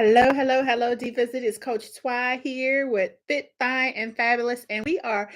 Hello, hello, hello, Divas. It is Coach Twy here with Fit, Fine, and Fabulous, and we are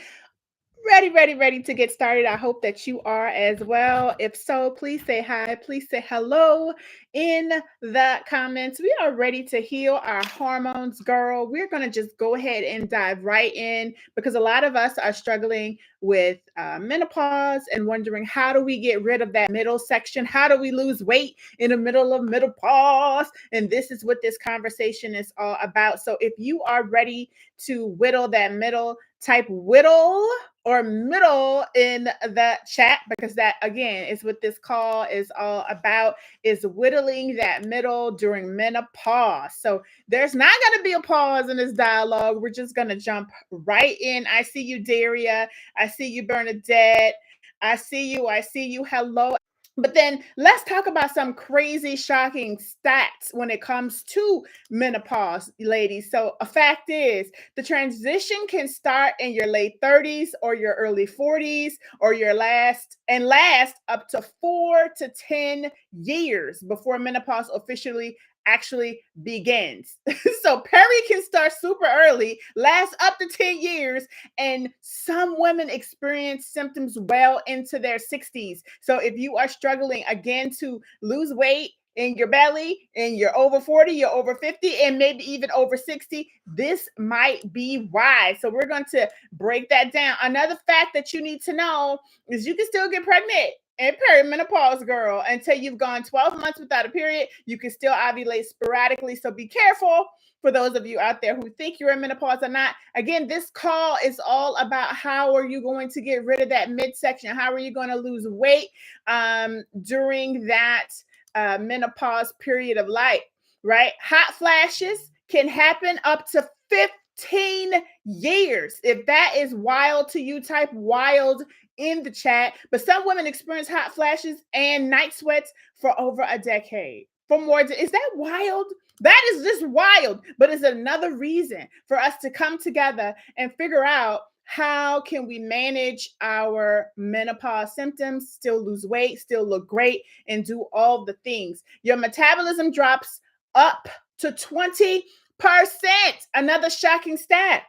ready to get started. I hope that you are as well. If so, please say hi. Please say hello in the comments. We are ready to heal our hormones, girl. We're going to just go ahead and dive right in because a lot of us are struggling with menopause and wondering how do we get rid of that middle section? How do we lose weight in the middle of menopause? And this is what this conversation is all about. So if you are ready to whittle that middle, type whittle or middle in the chat because that again is what this call is all about, is whittling that middle during menopause. So there's not going to be a pause in this dialogue. We're just going to jump right in. I see you, Daria. I see you, Bernadette. I see you. Hello. But then let's talk about some crazy, shocking stats when it comes to menopause, ladies. So a fact is the transition can start in your late 30s or your early 40s or your last up to 4 to 10 years before menopause officially actually begins. So Perry can start super early, last up to 10 years, and some women experience symptoms well into their 60s. So if you are struggling again to lose weight in your belly and you're over 40, you're over 50, and maybe even over 60, this might be why. So we're going to break that down. Another fact that you need to know is you can still get pregnant and perimenopause, girl, until you've gone 12 months without a period. You can still ovulate sporadically. So be careful for those of you out there who think you're in menopause or not. Again, this call is all about how are you going to get rid of that midsection? How are you going to lose weight during that menopause period of life, right? Hot flashes can happen up to 15 years. If that is wild to you, type wild in the chat. But some women experience hot flashes and night sweats for over a decade. Is that wild? That is just wild, but it's another reason for us to come together and figure out how can we manage our menopause symptoms, still lose weight, still look great, and do all the things. Your metabolism drops up to 20%. Another shocking stat.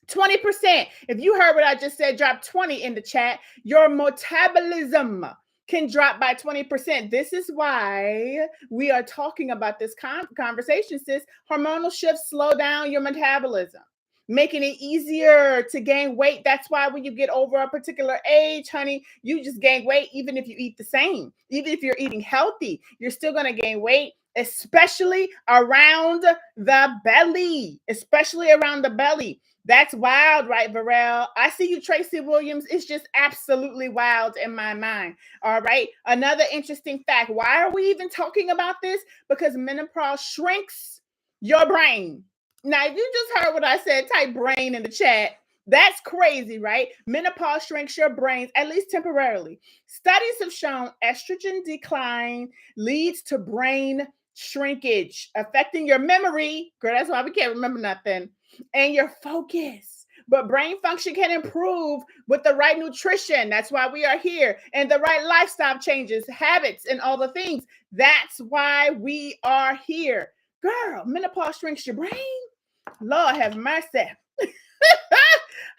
20%. If you heard what I just said, drop 20 in the chat. Your metabolism can drop by 20%. This is why we are talking about this conversation, sis. Hormonal shifts slow down your metabolism, making it easier to gain weight. That's why when you get over a particular age, honey, you just gain weight even if you eat the same. Even if you're eating healthy, you're still going to gain weight, especially around the belly. That's wild, right, Varel? I see you, Tracy Williams. It's just absolutely wild in my mind. All right. Another interesting fact. Why are we even talking about this? Because menopause shrinks your brain. Now, if you just heard what I said, type brain in the chat. That's crazy, right? Menopause shrinks your brains, at least temporarily. Studies have shown estrogen decline leads to brain shrinkage, affecting your memory. Girl, that's why we can't remember nothing. And your focus. But brain function can improve with the right nutrition. That's why we are here. And the right lifestyle changes, habits, and all the things. That's why we are here. Girl, menopause shrinks your brain? Lord have mercy.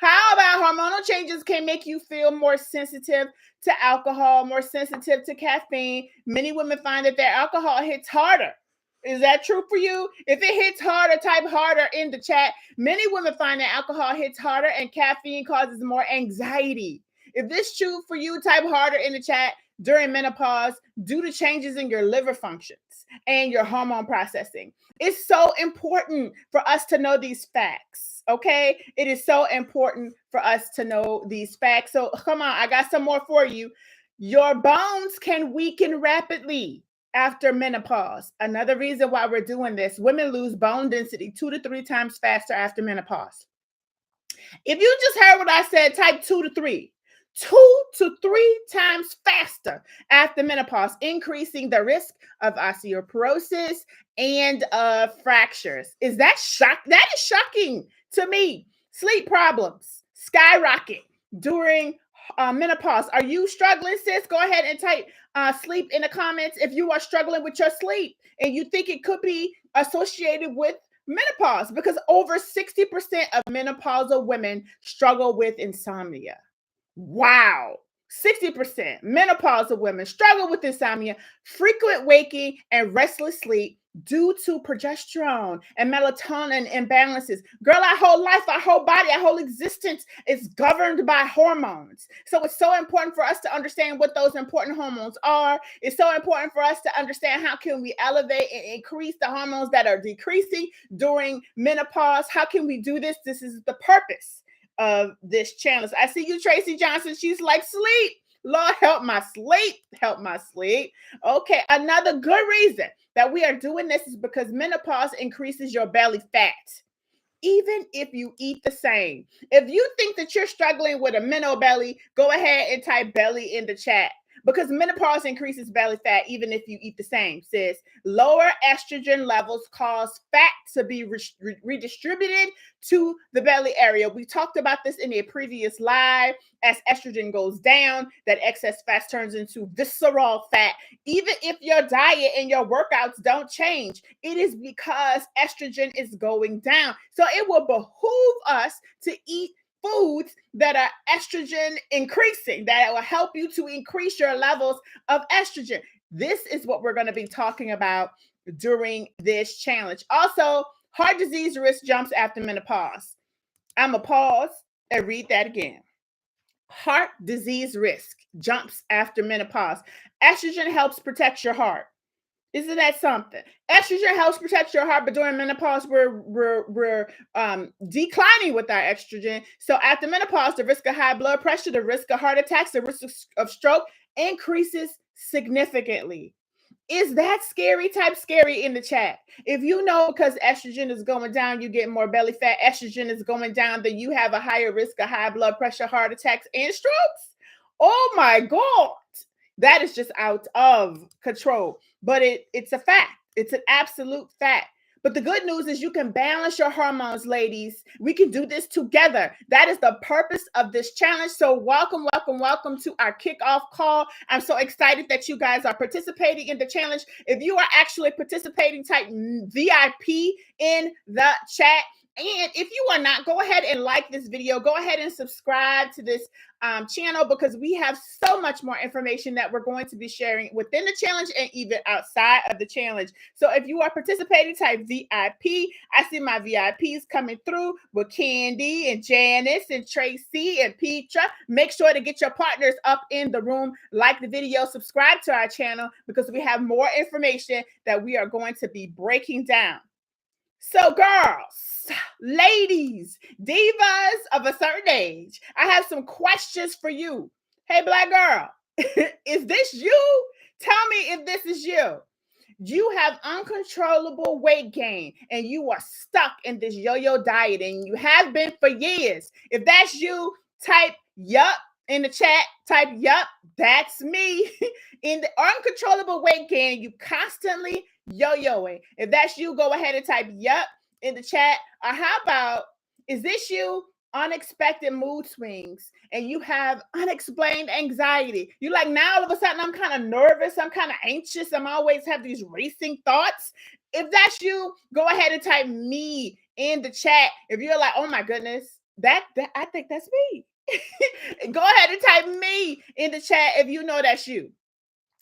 How about hormonal changes can make you feel more sensitive to alcohol, more sensitive to caffeine? Many women find that their alcohol hits harder. Is that true for you? If it hits harder, type harder in the chat. Many women find that alcohol hits harder and caffeine causes more anxiety. If this is true for you, type harder in the chat. During menopause, due to changes in your liver functions and your hormone processing. It's so important for us to know these facts, okay? It is so important for us to know these facts. So come on, I got some more for you. Your bones can weaken rapidly after menopause. Another reason why we're doing this, women lose bone density 2 to 3 times faster after menopause. If you just heard what I said, type 2 to 3. 2 to 3 times faster after menopause, increasing the risk of osteoporosis and fractures. Is that shock? That is shocking to me. Sleep problems skyrocket during menopause. Are you struggling, sis? Go ahead and type sleep in the comments if you are struggling with your sleep and you think it could be associated with menopause, because over 60% of menopausal women struggle with insomnia. Wow. 60% menopausal women struggle with insomnia, frequent waking, and restless sleep due to progesterone and melatonin imbalances. Girl, our whole life, our whole body, our whole existence is governed by hormones. So it's so important for us to understand what those important hormones are. It's so important for us to understand how can we elevate and increase the hormones that are decreasing during menopause. How can we do this? This is the purpose of this challenge. I see you, Tracy Johnson. She's like, sleep. Lord, help my sleep. Help my sleep. Okay, another good reason that we are doing this is because menopause increases your belly fat, even if you eat the same. If you think that you're struggling with a menno belly, go ahead and type belly in the chat, because menopause increases belly fat even if you eat the same, sis. Lower estrogen levels cause fat to be redistributed to the belly area. We talked about this in a previous live. As estrogen goes down, that excess fat turns into visceral fat. Even if your diet and your workouts don't change, it is because estrogen is going down. So it will behoove us to eat foods that are estrogen increasing, that will help you to increase your levels of estrogen. This is what we're going to be talking about during this challenge. Also, heart disease risk jumps after menopause. I'm going to pause and read that again. Heart disease risk jumps after menopause. Estrogen helps protect your heart. Isn't that something? Estrogen helps protect your heart, but during menopause, we're declining with our estrogen. So after menopause, the risk of high blood pressure, the risk of heart attacks, the risk of stroke increases significantly. Is that scary? Type scary in the chat. If you know because estrogen is going down, you get more belly fat, estrogen is going down, then you have a higher risk of high blood pressure, heart attacks, and strokes. Oh my God. That is just out of control. But it's a fact. It's an absolute fact. But the good news is you can balance your hormones, ladies. We can do this together. That is the purpose of this challenge. So welcome, welcome, welcome to our kickoff call. I'm so excited that you guys are participating in the challenge. If you are actually participating, type VIP in the chat. And if you are not, go ahead and like this video. Go ahead and subscribe to this channel, because we have so much more information that we're going to be sharing within the challenge and even outside of the challenge. So if you are participating, type VIP. I see my VIPs coming through with Candy and Janice and Tracy and Petra. Make sure to get your partners up in the room, like the video, subscribe to our channel, because we have more information that we are going to be breaking down. So girls, ladies, divas of a certain age, I have some questions for you. Hey, black girl, is this you? Tell me if this is you. You have uncontrollable weight gain and you are stuck in this yo-yo diet, and you have been for years. If that's you, type yup in the chat. Type yup, that's me. In the uncontrollable weight gain, you constantly yo-yoing. If that's you, go ahead and type yup in the chat. Or how about, is this you? Unexpected mood swings and you have unexplained anxiety. You like, now all of a sudden I'm kind of nervous, I'm kind of anxious, I'm always have these racing thoughts. If that's you, go ahead and type me in the chat. If you're like, oh my goodness, that I think that's me. Go ahead and type me in the chat if you know that's you.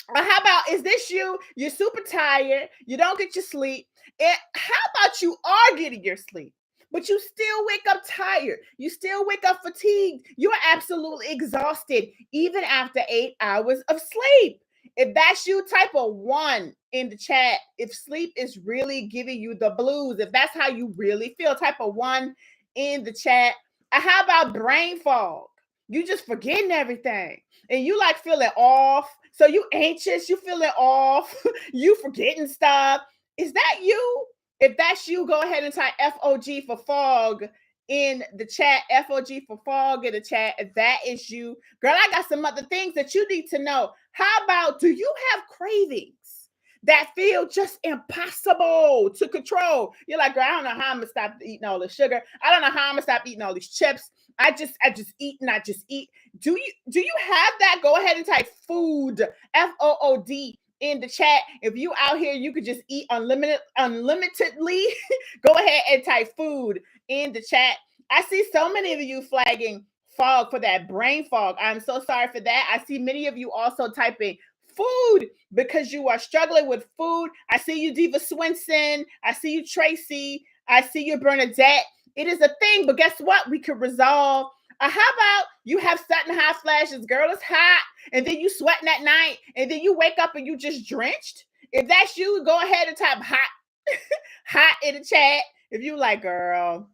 Or how about, is this you? You're super tired, you don't get your sleep. And how about you are getting your sleep, but you still wake up tired, you still wake up fatigued, you are absolutely exhausted even after 8 hours of sleep? If that's you, type a 1 in the chat. If sleep is really giving you the blues, if that's how you really feel, type a 1 in the chat. How about brain fog? You just forgetting everything and you like feeling off. So you anxious, you feeling off, you forgetting stuff. Is that you? If that's you, go ahead and type FOG for fog in the chat. FOG for fog in the chat. If that is you, girl, I got some other things that you need to know. How about, do you have cravings that feel just impossible to control? You're like, girl, I don't know how I'm gonna stop eating all this sugar. I don't know how I'm gonna stop eating all these chips. I just eat and I just eat. Do you have that? Go ahead and type food, FOOD, in the chat. If you out here, you could just eat unlimitedly. Go ahead and type food in the chat. I see so many of you flagging fog for that brain fog. I'm so sorry for that. I see many of you also typing food because you are struggling with food. I see you, Diva Swinson. I see you, Tracy. I see you, Bernadette. It is a thing, but guess what? We could resolve. How about you have sudden hot flashes? Girl, it's hot, and then you sweating at night, and then you wake up and you just drenched. If that's you, go ahead and type hot, hot in the chat. If you like, girl,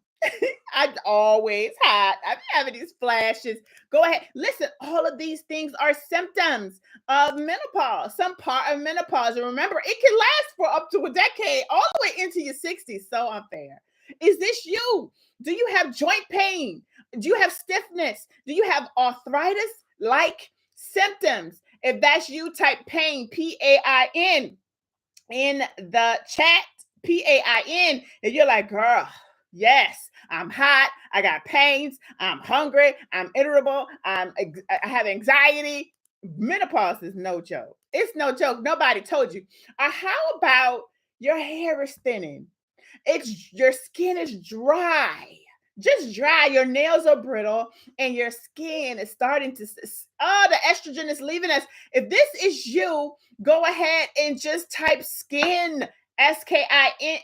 I'm always hot. I'm having these flashes. Go ahead. Listen, all of these things are symptoms of menopause, some part of menopause. And remember, it can last for up to a decade, all the way into your 60s. So unfair. Is this you? Do you have joint pain? Do you have stiffness? Do you have arthritis like symptoms? If that's you, type pain, PAIN, in the chat, PAIN. If you're like, girl, yes, I'm hot, I got pains, I'm hungry, I'm irritable, I have anxiety. Menopause is no joke. It's no joke. Nobody told you. How about your hair is thinning? Your skin is dry, just dry. Your nails are brittle and your skin is starting to, the estrogen is leaving us. If this is you, go ahead and just type skin, SKIN,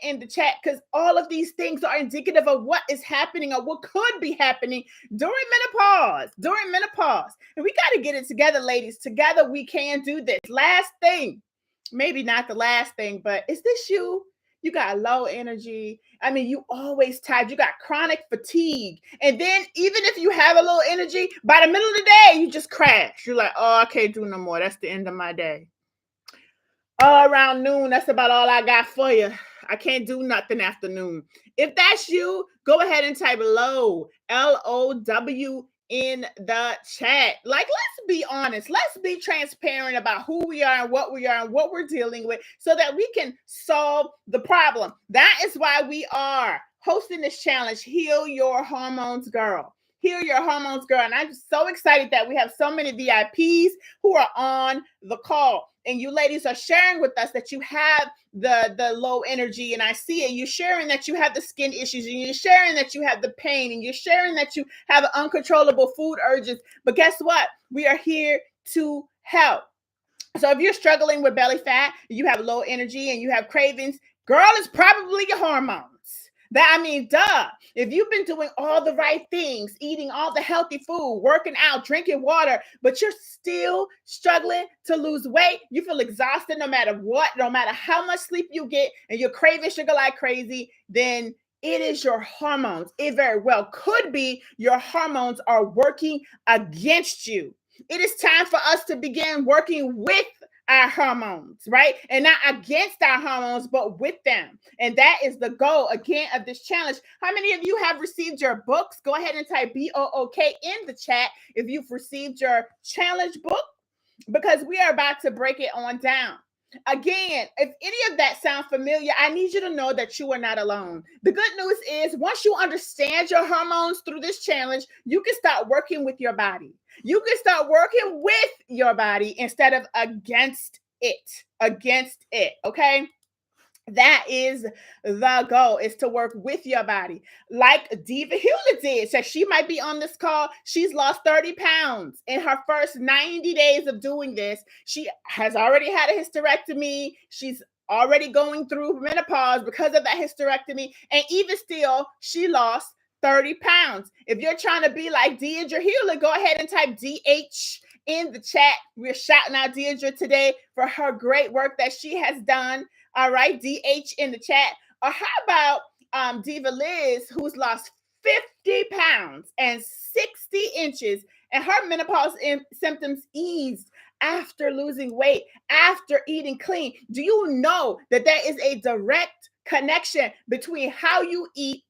in the chat, because all of these things are indicative of what is happening or what could be happening during menopause. And we got to get it together, ladies. Together we can do this. Last thing, maybe not the last thing, but is this you? You got low energy. I mean, you always tired. You got chronic fatigue. And then even if you have a little energy, by the middle of the day, you just crash. You're like, oh, I can't do no more. That's the end of my day. Around noon, that's about all I got for you. I can't do nothing after noon. If that's you, go ahead and type low, LOW, in the chat. Like, let's be honest. Let's be transparent about who we are and what we're dealing with so that we can solve the problem. That is why we are hosting this challenge, Heal Your Hormones, Girl. Heal Your Hormones, Girl. And I'm so excited that we have so many VIPs who are on the call. And you ladies are sharing with us that you have the low energy, and I see it. You're sharing that you have the skin issues, and you're sharing that you have the pain, and you're sharing that you have uncontrollable food urges. But guess what? We are here to help. So if you're struggling with belly fat, you have low energy, and you have cravings, girl, it's probably your hormones. Duh. If you've been doing all the right things, eating all the healthy food, working out, drinking water, but you're still struggling to lose weight, you feel exhausted no matter what, no matter how much sleep you get, and you're craving sugar like crazy, then it is your hormones. It very well could be your hormones are working against you. It is time for us to begin working with our hormones, right? And not against our hormones, but with them. And that is the goal, again, of this challenge. How many of you have received your books? Go ahead and type BOOK in the chat if you've received your challenge book, because we are about to break it on down. Again, if any of that sounds familiar, I need you to know that you are not alone. The good news is once you understand your hormones through this challenge, you can start working with your body. You can start working with your body instead of against it. Okay. That is the goal, is to work with your body. Like Diva Hewlett did. So she might be on this call. She's lost 30 pounds in her first 90 days of doing this. She has already had a hysterectomy. She's already going through menopause because of that hysterectomy. And even still, she lost 30 pounds. If you're trying to be like Deidre Hewlett, go ahead and type DH in the chat. We're shouting out Deidre today for her great work that she has done. All right, DH in the chat. Or how about Diva Liz, who's lost 50 pounds and 60 inches, and her menopause symptoms eased after losing weight, after eating clean? Do you know that there is a direct connection between how you eat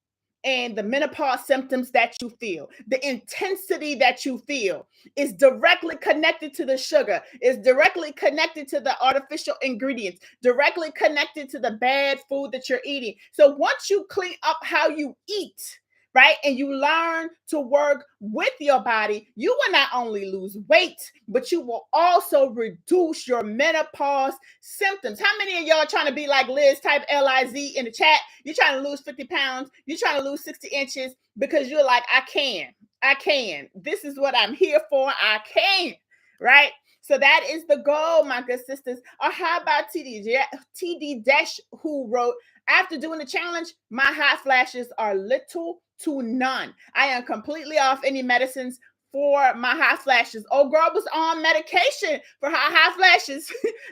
and the menopause symptoms that you feel? The intensity that you feel is directly connected to the sugar, is directly connected to the artificial ingredients, directly connected to the bad food that you're eating. So once you clean up how you eat, right? And you learn to work with your body, you will not only lose weight, but you will also reduce your menopause symptoms. How many of y'all trying to be like Liz, type Liz in the chat? You're trying to lose 50 pounds. You're trying to lose 60 inches because you're like, I can. This is what I'm here for. I can, right? So that is the goal, my good sisters. Or how about TD Dash, who wrote, after doing the challenge, my hot flashes are little to none. I am completely off any medicines for my hot flashes. Oh, girl was on medication for her hot flashes.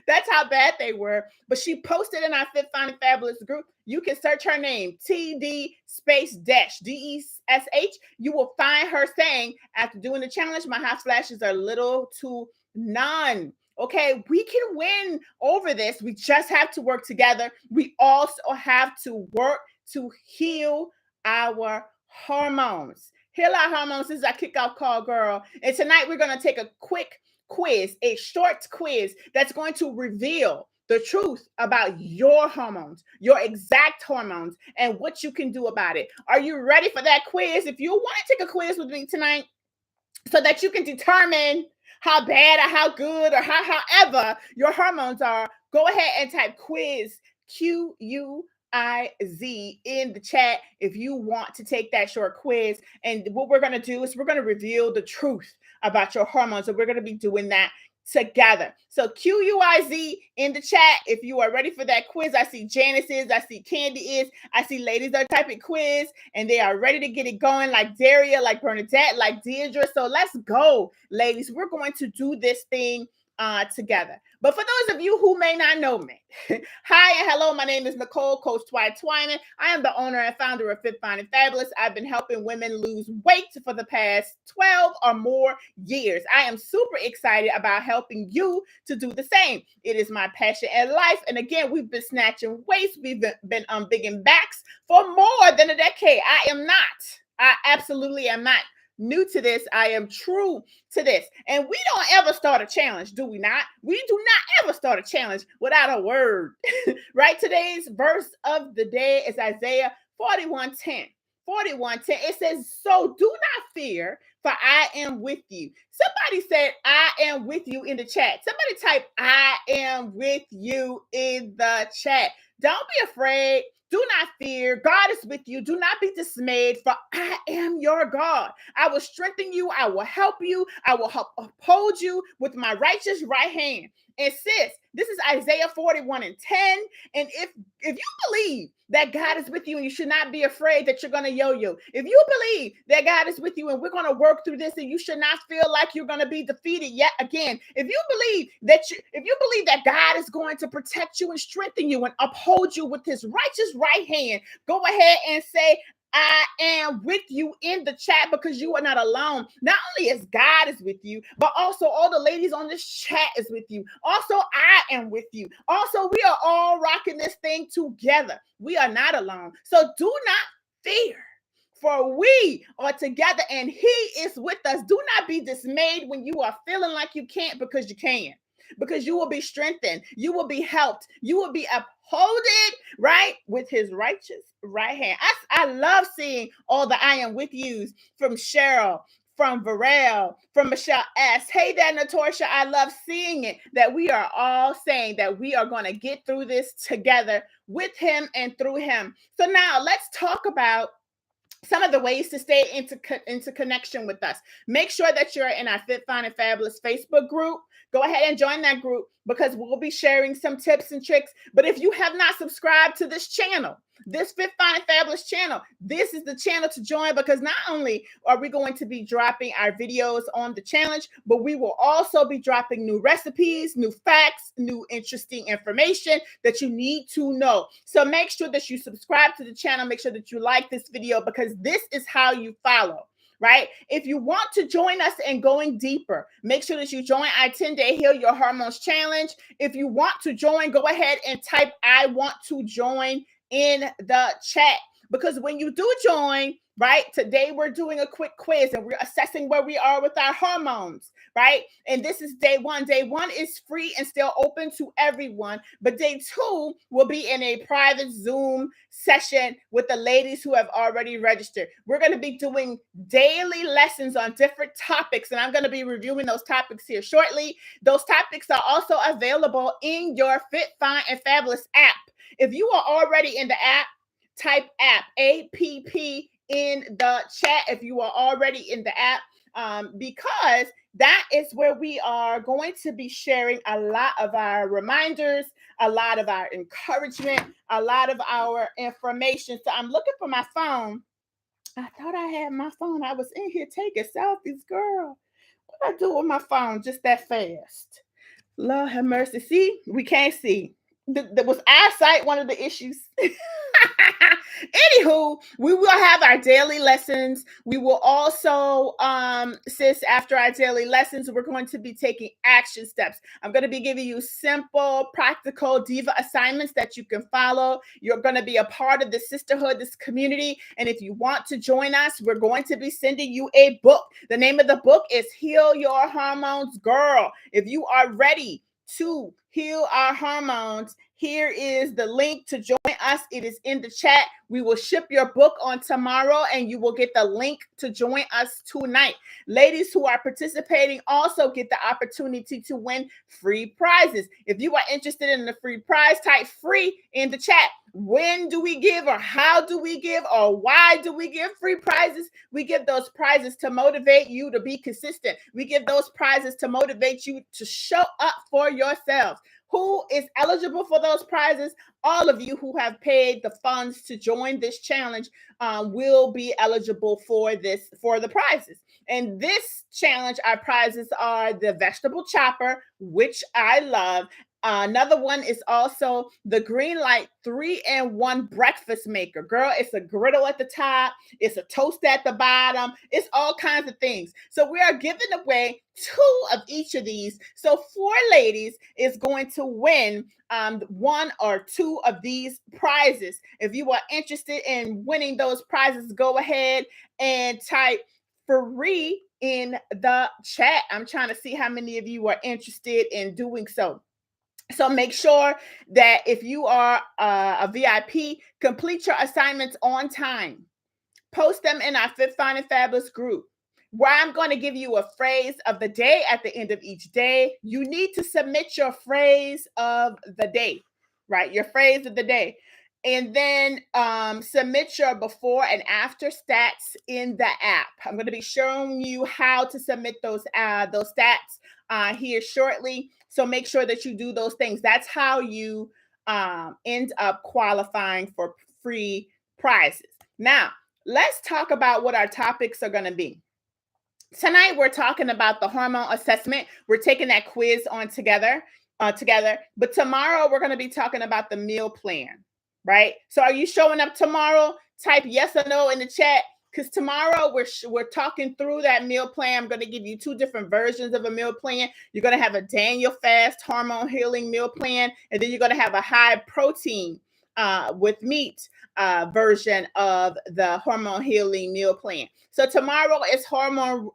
That's how bad they were. But she posted in our Fit Fine and Fabulous group. You can search her name, TD space dash DESH. You will find her saying, after doing the challenge, my hot flashes are little to none. Okay, we can win over this. We just have to work together. We also have to work to heal our hormones. Heal our hormones. This is our kickoff call, girl. And tonight we're going to take a quick quiz, a short quiz that's going to reveal the truth about your hormones, your exact hormones, and what you can do about it. Are you ready for that quiz? If you want to take a quiz with me tonight so that you can determine how bad or how good or however your hormones are, go ahead and type quiz, QUIZ, in the chat if you want to take that short quiz. And what we're going to do is we're going to reveal the truth about your hormones. And we're going to be doing that together. So QUIZ in the chat if you are ready for that quiz. I see Janice is, I see Candy is, I see ladies are typing quiz and they are ready to get it going, like Daria, like Bernadette, like Deirdre. So let's go, ladies. We're going to do this thing together. But for those of you who may not know me, hi and hello, my name is Nicole, Coach Twyman. I am the owner and founder of Fit Fine and Fabulous. I've been helping women lose weight for the past 12 or more years. I am super excited about helping you to do the same. It is my passion in life. And again, we've been snatching weights. We've been unbigging backs for more than a decade. I absolutely am not new to this. I am true to this. And we don't ever start a challenge, do we not? We do not ever start a challenge without a word, right? Today's verse of the day is Isaiah 41:10. 41:10. It says, so do not fear, for I am with you. Somebody said, I am with you in the chat. Somebody type, I am with you in the chat. Don't be afraid. Do not fear. God is with you. Do not be dismayed, for I am your God. I will strengthen you. I will help you. I will help uphold you with my righteous right hand. And sis, this is Isaiah 41:10. And if you believe that God is with you and you should not be afraid that you're going to yo-yo, if you believe that God is with you and we're going to work through this and you should not feel like you're going to be defeated yet again, if you believe that God is going to protect you and strengthen you and uphold you with his righteous right hand, go ahead and say, I am with you in the chat, because you are not alone. Not only is God is with you, but also all the ladies on this chat is with you. Also, I am with you. Also, we are all rocking this thing together. We are not alone. So do not fear, for we are together and he is with us. Do not be dismayed when you are feeling like you can't, because you can. Because you will be strengthened, you will be helped, you will be upholded, right, with his righteous right hand. I love seeing all the I am with yous from Cheryl, from Varel, from Michelle S. Hey there, Natorsha. I love seeing it, that we are all saying that we are going to get through this together with him and through him. So now let's talk about some of the ways to stay into connection with us. Make sure that you're in our Fit Fine and Fabulous Facebook group. Go ahead and join that group, because we'll be sharing some tips and tricks. But if you have not subscribed to this channel, this Fit Fine and Fabulous channel, this is the channel to join, because not only are we going to be dropping our videos on the challenge, but we will also be dropping new recipes, new facts, new interesting information that you need to know. So make sure that you subscribe to the channel. Make sure that you like this video, because this is how you follow. Right? If you want to join us in going deeper, make sure that you join our 10-day Heal Your Hormones Challenge. If you want to join, go ahead and type I want to join in the chat, because when you do join, right? Today we're doing a quick quiz and we're assessing where we are with our hormones, right? And this is day one. Day one is free and still open to everyone, but day two will be in a private Zoom session with the ladies who have already registered. We're going to be doing daily lessons on different topics, and I'm going to be reviewing those topics here shortly. Those topics are also available in your Fit, Fine, and Fabulous app. If you are already in the app, type app, APP, in the chat if you are already in the app, because that is where we are going to be sharing a lot of our reminders, a lot of our encouragement, a lot of our information. So I'm looking for my phone. I thought I had my phone. I was in here taking selfies, girl. What I do with my phone just that fast? Lord have mercy. See, we can't see. Was eyesight one of the issues? Anywho, we will have our daily lessons. We will also, sis, after our daily lessons, we're going to be taking action steps. I'm going to be giving you simple, practical Diva assignments that you can follow. You're going to be a part of the sisterhood, this community. And if you want to join us, we're going to be sending you a book. The name of the book is Heal Your Hormones, Girl. If you are ready to heal our hormones, here is the link to join us. It is in the chat. We will ship your book on tomorrow and you will get the link to join us tonight. Ladies who are participating also get the opportunity to win free prizes. If you are interested in the free prize, type free in the chat. When do we give, or how do we give, or why do we give free prizes? We give those prizes to motivate you to be consistent. We give those prizes to motivate you to show up for yourselves. Who is eligible for those prizes? All of you who have paid the funds to join this challenge will be eligible for the prizes. And this challenge, our prizes are the vegetable chopper, which I love. Another one is also the Green Light 3-in-1 breakfast maker. Girl, it's a griddle at the top. It's a toast at the bottom. It's all kinds of things. So we are giving away 2 of each of these. So 4 ladies is going to win 1 or 2 of these prizes. If you are interested in winning those prizes, go ahead and type free in the chat. I'm trying to see how many of you are interested in doing so. So make sure that if you are a VIP, complete your assignments on time. Post them in our Fit, Fine, and Fabulous group, where I'm going to give you a phrase of the day at the end of each day. You need to submit your phrase of the day, right? Your phrase of the day. And then submit your before and after stats in the app. I'm going to be showing you how to submit those stats here shortly. So make sure that you do those things. That's how you end up qualifying for free prizes. Now, let's talk about what our topics are going to be. Tonight, we're talking about the hormone assessment. We're taking that quiz on together. But tomorrow, we're going to be talking about the meal plan, right? So are you showing up tomorrow? Type yes or no in the chat, because tomorrow we're talking through that meal plan. I'm going to give you 2 different versions of a meal plan. You're going to have a Daniel fast hormone healing meal plan, and then you're going to have a high protein with meat version of the hormone healing meal plan. So tomorrow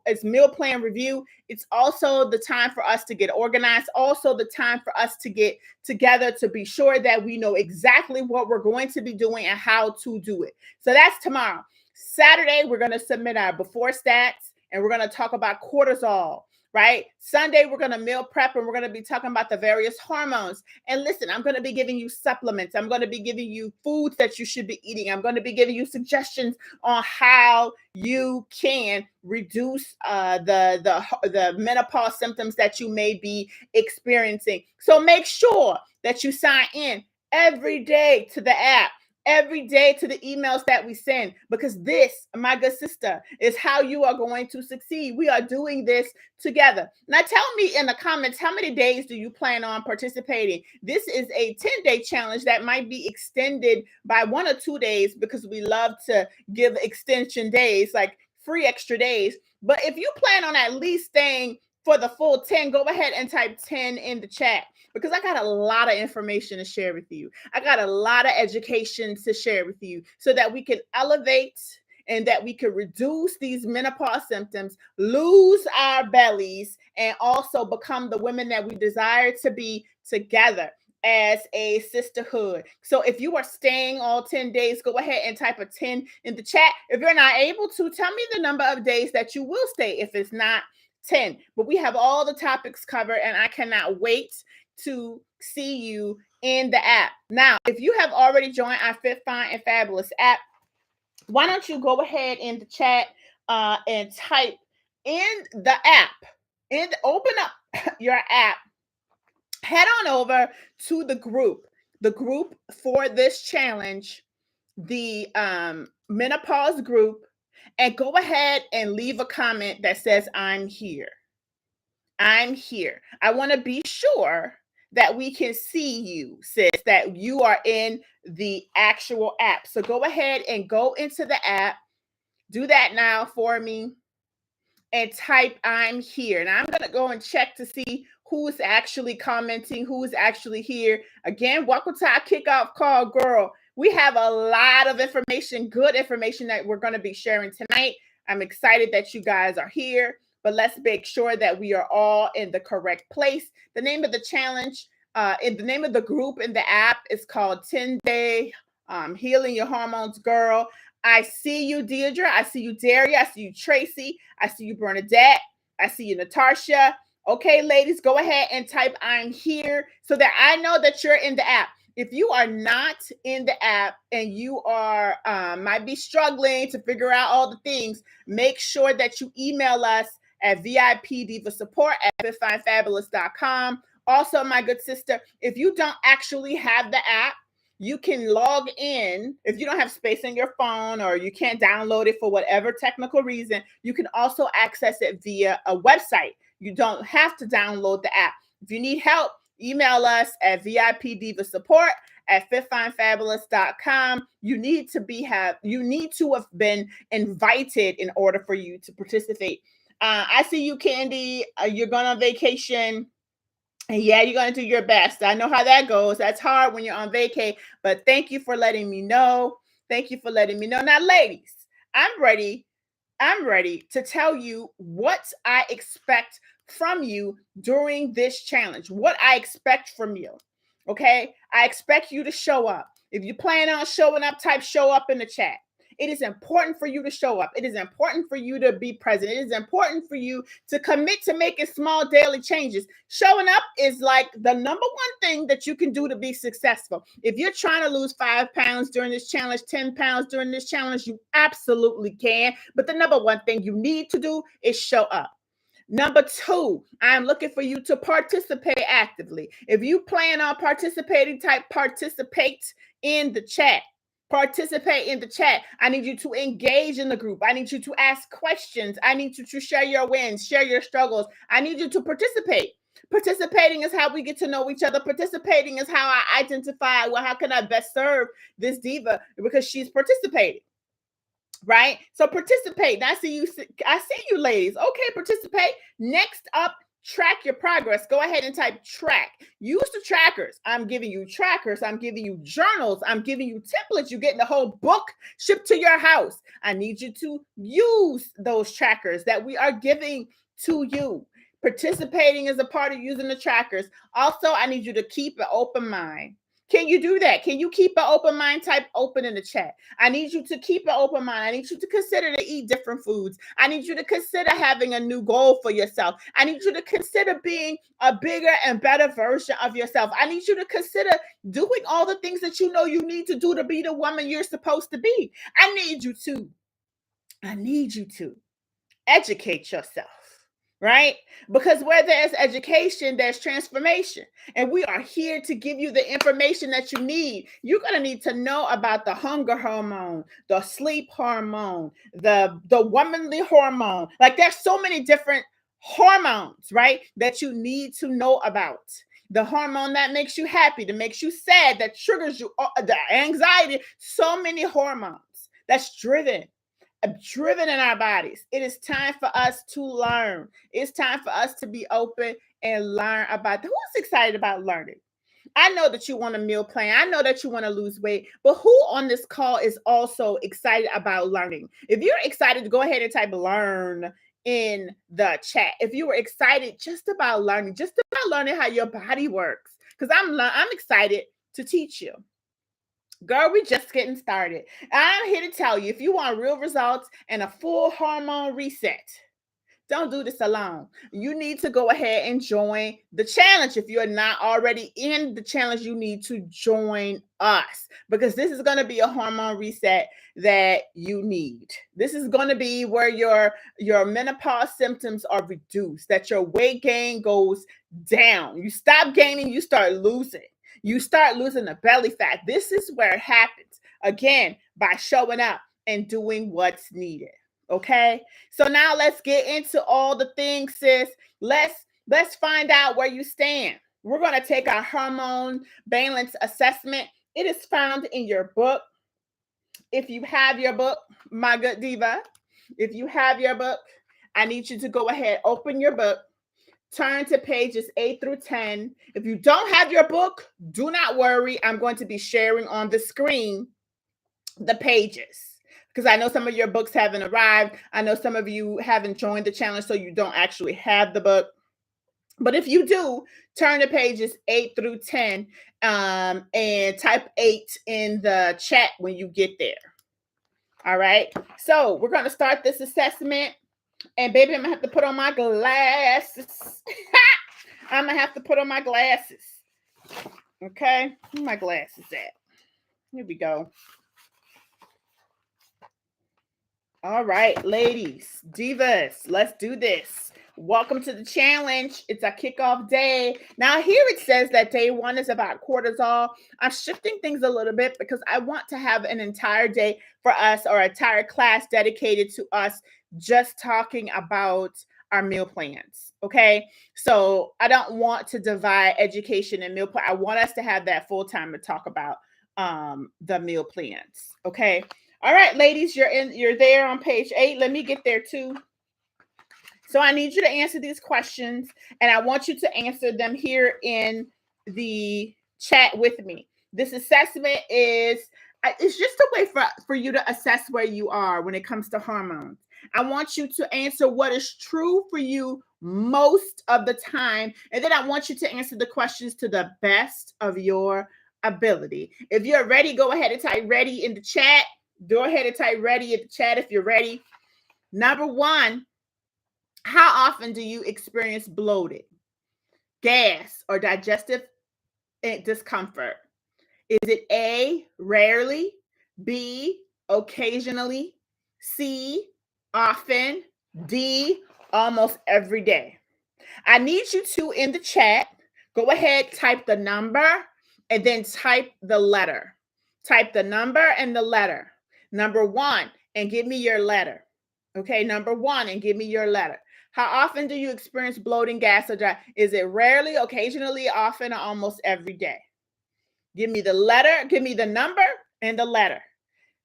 is meal plan review. It's also the time for us to get organized, also the time for us to get together to be sure that we know exactly what we're going to be doing and how to do it. So that's tomorrow. Saturday, we're going to submit our before stats, and we're going to talk about cortisol. Right? Sunday, we're going to meal prep, and we're going to be talking about the various hormones. And listen, I'm going to be giving you supplements. I'm going to be giving you foods that you should be eating. I'm going to be giving you suggestions on how you can reduce the menopause symptoms that you may be experiencing. So make sure that you sign in every day to the app, every day to the emails that we send, because this, my good sister, is how you are going to succeed. We are doing this together. Now tell me in the comments, how many days do you plan on participating? This is a 10-day challenge that might be extended by 1 or 2 days, because we love to give extension days, like free extra days. But if you plan on at least staying for the full 10, go ahead and type 10 in the chat, because I got a lot of information to share with you. I got a lot of education to share with you so that we can elevate and that we could reduce these menopause symptoms, lose our bellies, and also become the women that we desire to be together as a sisterhood. So if you are staying all 10 days, go ahead and type a 10 in the chat. If you're not able to, tell me the number of days that you will stay if it's not 10. But we have all the topics covered, and I cannot wait to see you in the app. Now, if you have already joined our Fit, Fine, and Fabulous app, why don't you go ahead in the chat and type in the app, and open up your app. Head on over to the group for this challenge, the menopause group, and go ahead and leave a comment that says, I'm here. I'm here. I want to be sure that we can see you, sis, that you are in the actual app. So go ahead and go into the app. Do that now for me and type I'm here. And I'm going to go and check to see who's actually commenting, who's actually here. Again, welcome to our kickoff call, girl. We have a lot of information, good information that we're going to be sharing tonight. I'm excited that you guys are here, but let's make sure that we are all in the correct place. The name of the challenge, in the name of the group in the app is called 10-Day Healing Your Hormones, Girl. I see you, Deirdre. I see you, Daria. I see you, Tracy. I see you, Bernadette. I see you, Natasha. Okay, ladies, go ahead and type I'm here so that I know that you're in the app. If you are not in the app and you are might be struggling to figure out all the things, make sure that you email us at vipdivasupport@fitfinefabulous.com. Also, my good sister, if you don't actually have the app, you can log in. If you don't have space in your phone or you can't download it for whatever technical reason, you can also access it via a website. You don't have to download the app. If you need help, email us at vipdivasupport@fitfinefabulous.com. You need to have been invited in order for you to participate. I see you, Candy. You're going on vacation. And yeah, you're going to do your best. I know how that goes. That's hard when you're on vacay, but thank you for letting me know. Thank you for letting me know. Now, ladies, I'm ready to tell you what I expect from you during this challenge, what I expect from you. Okay? I expect you to show up. If you plan on showing up, type show up in the chat. It is important for you to show up. It is important for you to be present. It is important for you to commit to making small daily changes. Showing up is like the number one thing that you can do to be successful. If you're trying to lose 5 pounds during this challenge, 10 pounds during this challenge, you absolutely can. But the number one thing you need to do is show up. Number 2, I'm looking for you to participate actively. If you plan on participating, type participate in the chat. Participate in the chat. I need you to engage in the group. I need you to ask questions. I need you to share your wins, share your struggles. I need you to participate. Participating is how we get to know each other. Participating is how I identify, well, how can I best serve this diva? Because she's participating. Right? So participate. I see you, ladies. Okay, participate. Next up, track your progress. Go ahead and type track. Use the trackers. I'm giving you trackers. I'm giving you journals. I'm giving you templates. You're getting the whole book shipped to your house. I need you to use those trackers that we are giving to you. Participating is a part of using the trackers. Also, I need you to keep an open mind. Can you do that? Can you keep an open mind? Type open in the chat. I need you to keep an open mind. I need you to consider to eat different foods. I need you to consider having a new goal for yourself. I need you to consider being a bigger and better version of yourself. I need you to consider doing all the things that you know you need to do to be the woman you're supposed to be. I need you to educate yourself. Right? Because where there's education, there's transformation. And we are here to give you the information that you need. You're going to need to know about the hunger hormone, the sleep hormone, the womanly hormone. Like there's so many different hormones, right? That you need to know about. The hormone that makes you happy, that makes you sad, that triggers you, the anxiety, so many hormones that's driven in our bodies. It is time for us to learn. It's time for us to be open and learn about who's excited about learning. I know that you want a meal plan. I know that you want to lose weight, but who on this call is also excited about learning? If you're excited, go ahead and type learn in the chat. If you were excited just about learning, just about learning how your body works, because I'm excited to teach you. Girl, we just getting started. I'm here to tell you, if you want real results and a full hormone reset, don't do this alone. You need to go ahead and join the challenge. If you're not already in the challenge, you need to join us, because this is going to be a hormone reset that you need. This is going to be where your menopause symptoms are reduced, that your weight gain goes down. You stop gaining, you start losing. You start losing the belly fat. This is where it happens. Again, by showing up and doing what's needed. Okay, so now let's get into all the things, sis. Let's find out where you stand. We're going to take our hormone balance assessment. It is found in your book. If you have your book, my good diva, if you have your book, I need you to go ahead, open your book, turn to pages 8 through 10. If you don't have your book, do not worry. I'm going to be sharing on the screen the pages, because I know some of your books haven't arrived. I know some of you haven't joined the challenge, so you don't actually have the book. But if you do, turn to pages 8 through 10 and type 8 in the chat when you get there. All right. So we're going to start this assessment. And baby, I'm going to have to put on my glasses. I'm going to have to put on my glasses. Okay. Where my glasses at? Here we go. All right, ladies, divas, let's do this. Welcome to the challenge. It's a kickoff day. Now, here it says that day 1 is about cortisol. I'm shifting things a little bit because I want to have an entire day for us, or an entire class dedicated to us just talking about our meal plans. Okay, so I don't want to divide education and meal plan. I want us to have that full time to talk about the meal plans. Okay. All right, ladies, you're there on page 8. Let me get there too. So I need you to answer these questions, and I want you to answer them here in the chat with me. This assessment is it's just a way for you to assess where you are when it comes to hormones. I want you to answer what is true for you most of the time, and then I want you to answer the questions to the best of your ability. If you're ready, go ahead and type ready in the chat. Go ahead and type ready in the chat if you're ready. Number 1, how often do you experience bloating, gas, or digestive discomfort? Is it A, rarely, B, occasionally, C, often, D, almost every day? I need you to, in the chat, go ahead, type the number, and then type the letter. Type the number and the letter. Number 1, and give me your letter. Okay, number 1, and give me your letter. How often do you experience bloating, gas, or dry? Is it rarely, occasionally, often, or almost every day? Give me the letter, give me the number and the letter.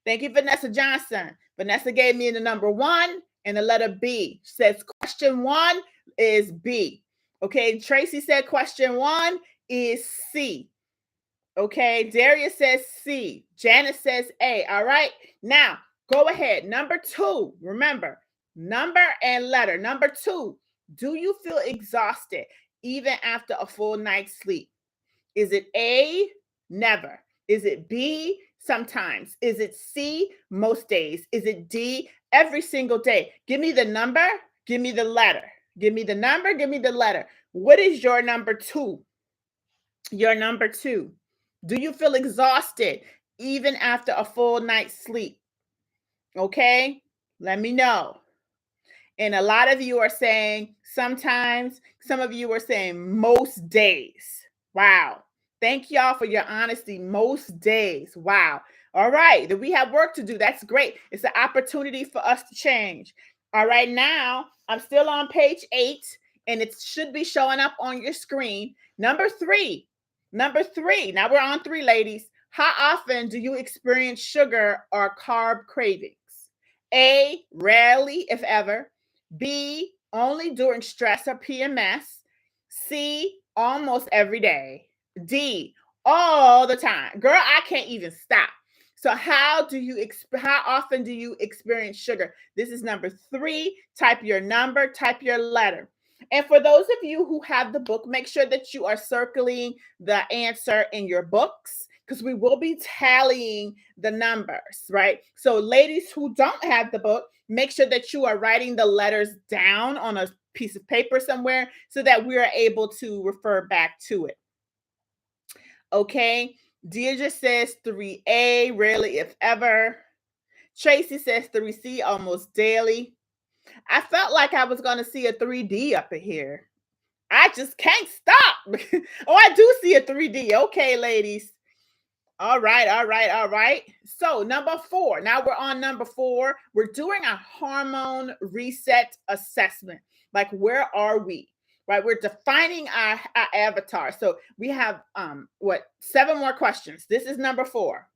Thank you, Vanessa Johnson. Vanessa gave me the number 1 and the letter B. She says question 1 is B. Okay, Tracy said question 1 is C. Okay, Darius says C. Janice says A. All right, now go ahead. Number 2, remember, number and letter. Number 2, do you feel exhausted even after a full night's sleep? Is it A, never? Is it B, sometimes? Is it C, most days? Is it D, every single day? Give me the number, give me the letter. Give me the number, give me the letter. What is your number 2? Your number 2. Do you feel exhausted even after a full night's sleep? Okay, let me know. And a lot of you are saying sometimes, some of you are saying most days. Wow. Thank y'all for your honesty. Most days. Wow. All right. We have work to do. That's great. It's an opportunity for us to change. All right. Now, I'm still on page 8, and it should be showing up on your screen. Number 3. Number 3. Now we're on 3, ladies. How often do you experience sugar or carb cravings? A, rarely, if ever. B, only during stress or PMS. C, almost every day. D, all the time. Girl, I can't even stop. So how often do you experience sugar? This is number 3. Type your number, type your letter. And for those of you who have the book, make sure that you are circling the answer in your books because we will be tallying the numbers, right? So ladies who don't have the book, make sure that you are writing the letters down on a piece of paper somewhere so that we are able to refer back to it. Okay. Deirdre says 3A, rarely if ever. Tracy says 3C, almost daily. I felt like I was going to see a 3D up in here. I just can't stop. Oh, I do see a 3D. Okay, ladies. All right, all right, all right. So, number 4. Now we're on number 4. We're doing a hormone reset assessment. Like, where are we? Right? We're defining our avatar. So, we have 7 more questions. This is number 4.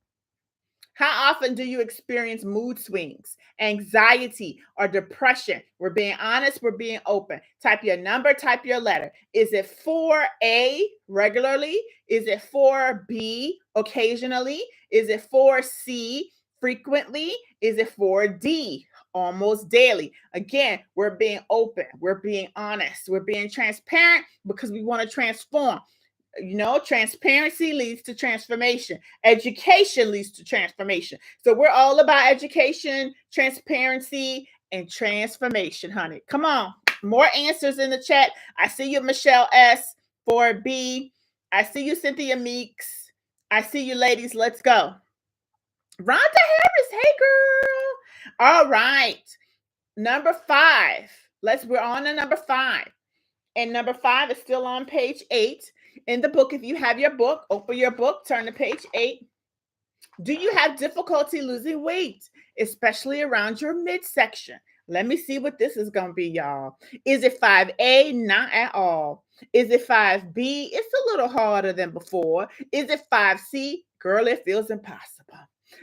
How often do you experience mood swings, anxiety, or depression? We're being honest, we're being open. Type your number, type your letter. Is it 4A, regularly? Is it 4B, occasionally? Is it 4C, frequently? Is it 4D, almost daily? Again, we're being open, we're being honest, we're being transparent because we want to transform. Transparency leads to transformation. Education leads to transformation. So we're all about education, transparency, and transformation, honey. Come on. More answers in the chat. I see you, Michelle S. 4B. I see you, Cynthia Meeks. I see you, ladies. Let's go. Rhonda Harris. Hey, girl. All right. Number 5. We're on to number 5. And number 5 is still on page 8. In the book, if you have your book, open your book, turn to page 8. Do you have difficulty losing weight, especially around your midsection? Let me see what this is going to be, y'all. Is it 5A? Not at all. Is it 5B? It's a little harder than before. Is it 5C? Girl, it feels impossible.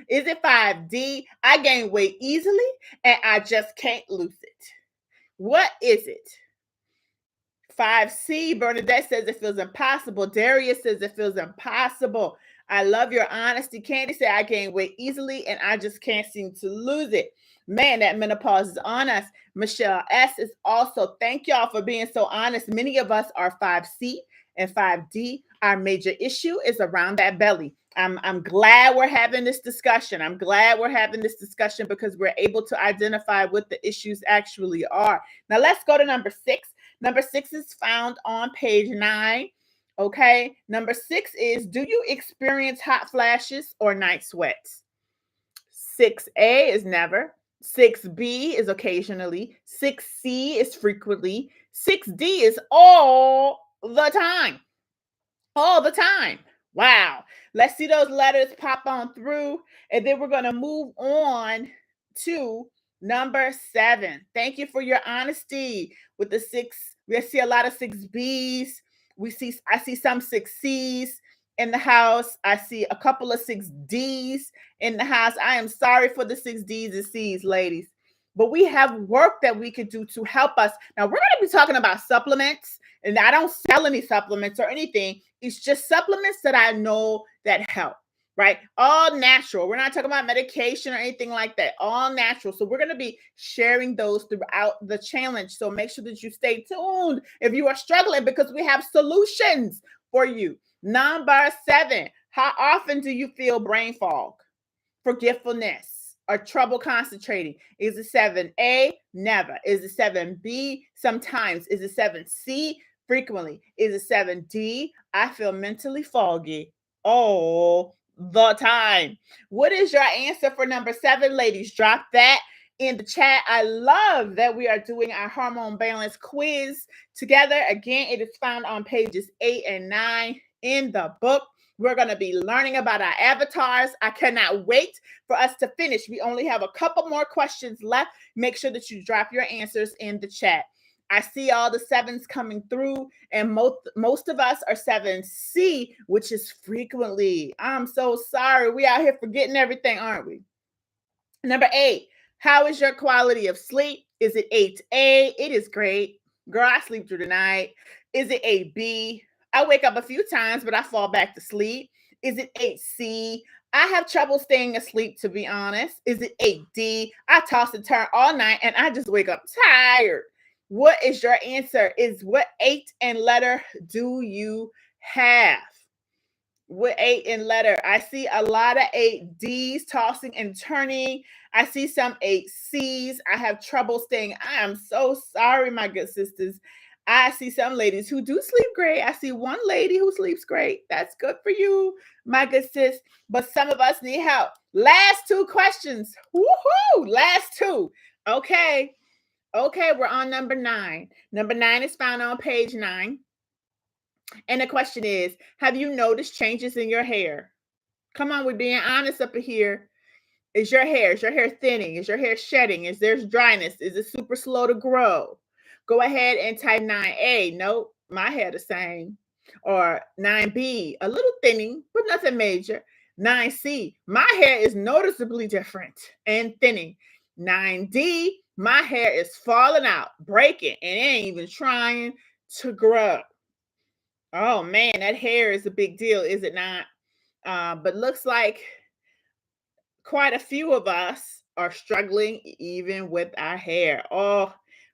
Is it 5D? I gain weight easily and I just can't lose it. What is it? 5C, Bernadette says it feels impossible. Darius says it feels impossible. I love your honesty. Candy said I gain weight easily and I just can't seem to lose it. Man, that menopause is on us. Michelle S is also, thank y'all for being so honest. Many of us are 5C and 5D. Our major issue is around that belly. I'm glad we're having this discussion. I'm glad we're having this discussion because we're able to identify what the issues actually are. Now let's go to number 6. Number 6 is found on page 9. Okay. Number 6 is, do you experience hot flashes or night sweats? 6A is never. 6B is occasionally. 6C is frequently. 6D is all the time. All the time. Wow. Let's see those letters pop on through. And then we're going to move on to number 7. Thank you for your honesty with the 6. We see a lot of 6Bs. I see some 6Cs in the house. I see a couple of 6Ds in the house. I am sorry for the 6Ds and Cs, ladies. But we have work that we could do to help us. Now, we're going to be talking about supplements. And I don't sell any supplements or anything. It's just supplements that I know that help, right? All natural. We're not talking about medication or anything like that. All natural. So we're going to be sharing those throughout the challenge. So make sure that you stay tuned if you are struggling because we have solutions for you. Number 7, how often do you feel brain fog, forgetfulness, or trouble concentrating? Is it 7A? Never. Is it 7B? Sometimes. Is it 7C? Frequently. Is it 7D? I feel mentally foggy all the time. What is your answer for number 7, ladies? Drop that in the chat. I love that we are doing our hormone balance quiz together. Again, it is found on pages 8 and 9 in the book. We're going to be learning about our avatars. I cannot wait for us to finish. We only have a couple more questions left. Make sure that you drop your answers in the chat. I see all the 7s coming through, and most of us are 7C, which is frequently. I'm so sorry. We out here forgetting everything, aren't we? Number 8, how is your quality of sleep? Is it 8A? It is great. Girl, I sleep through the night. Is it 8B? I wake up a few times, but I fall back to sleep. Is it 8C? I have trouble staying asleep, to be honest. Is it 8D? I toss and turn all night and I just wake up tired. What is your answer? Is what 8 and letter do you have? What 8 and letter? I see a lot of 8Ds tossing and turning. I see some 8Cs. I have trouble staying. I am so sorry, my good sisters. I see some ladies who do sleep great. I see one lady who sleeps great. That's good for you, my good sis. But some of us need help. Last two questions. Woohoo! Last two. Okay. Okay, we're on number 9. Number 9 is found on page 9. And the question is, have you noticed changes in your hair? Come on, we're being honest up here. Is your hair thinning? Is your hair shedding? Is there dryness? Is it super slow to grow? Go ahead and type 9A. Nope, my hair the same. Or 9B, a little thinning, but nothing major. 9C, my hair is noticeably different and thinning. 9D, my hair is falling out, breaking, and it ain't even trying to grow. Oh man, that hair is a big deal, is it not? But looks like quite a few of us are struggling even with our hair. Oh,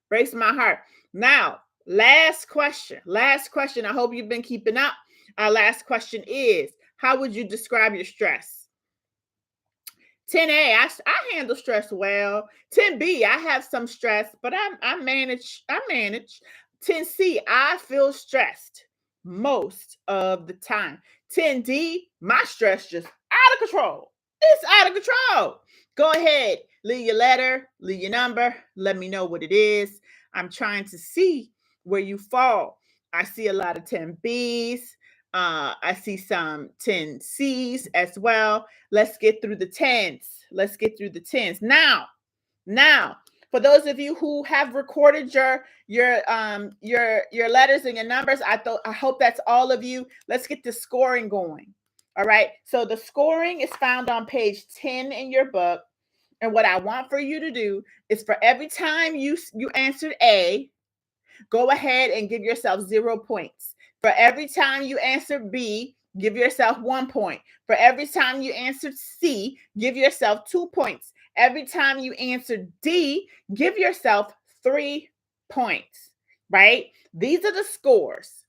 breaks my heart. Now, last question. Last question. I hope you've been keeping up. Our last question is, how would you describe your stress? 10A, I handle stress well. 10B, I have some stress, but I manage. 10C, I feel stressed most of the time. 10D, my stress just out of control. It's out of control. Go ahead, leave your letter, leave your number. Let me know what it is. I'm trying to see where you fall. I see a lot of 10Bs. I see some 10Cs as well. Let's get through the 10s. Let's get through the 10s. Now, for those of you who have recorded your letters and your numbers, I hope that's all of you. Let's get the scoring going. All right. So the scoring is found on page 10 in your book. And what I want for you to do is for every time you answered A, go ahead and give yourself 0 points. For every time you answered B, give yourself 1 point. For every time you answered C, give yourself 2 points. Every time you answered D, give yourself 3 points, right? These are the scores,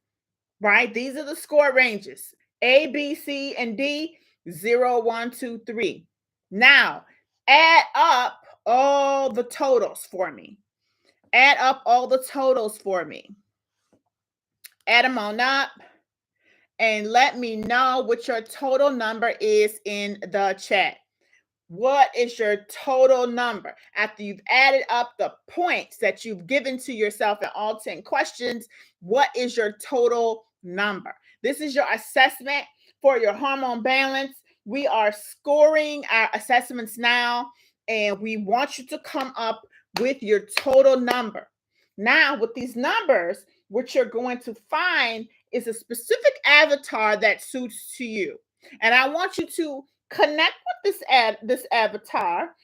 right? These are the score ranges. A, B, C, and D, 0, 1, 2, 3. Now, add up all the totals for me. Add up all the totals for me. Add them on up and let me know what your total number is in the chat. What is your total number? After you've added up the points that you've given to yourself in all 10 questions, what is your total number? This is your assessment for your hormone balance. We are scoring our assessments now, and we want you to come up with your total number. Now, with these numbers, what you're going to find is a specific avatar that suits to you. And I want you to connect with this avatar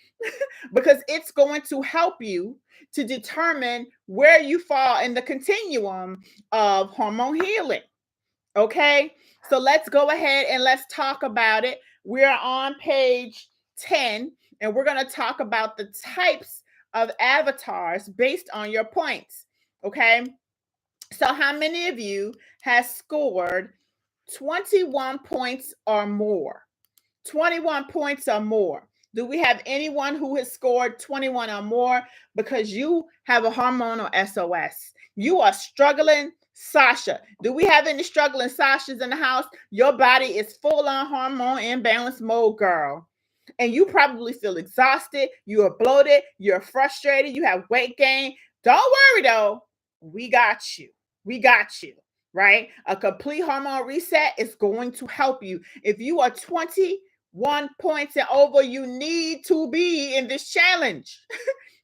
because it's going to help you to determine where you fall in the continuum of hormone healing. Okay, so let's go ahead and let's talk about it. We're on page 10 and we're going to talk about the types of avatars based on your points. Okay, so how many of you has scored 21 points or more? 21 points or more. Do we have anyone who has scored 21 or more? Because you have a hormonal SOS. You are struggling, Sasha. Do we have any struggling Sashas in the house? Your body is full on hormone imbalance mode, girl. And you probably feel exhausted. You are bloated. You're frustrated. You have weight gain. Don't worry, though. We got you. We got you, right? A complete hormone reset is going to help you. If you are 21 points and over, you need to be in this challenge.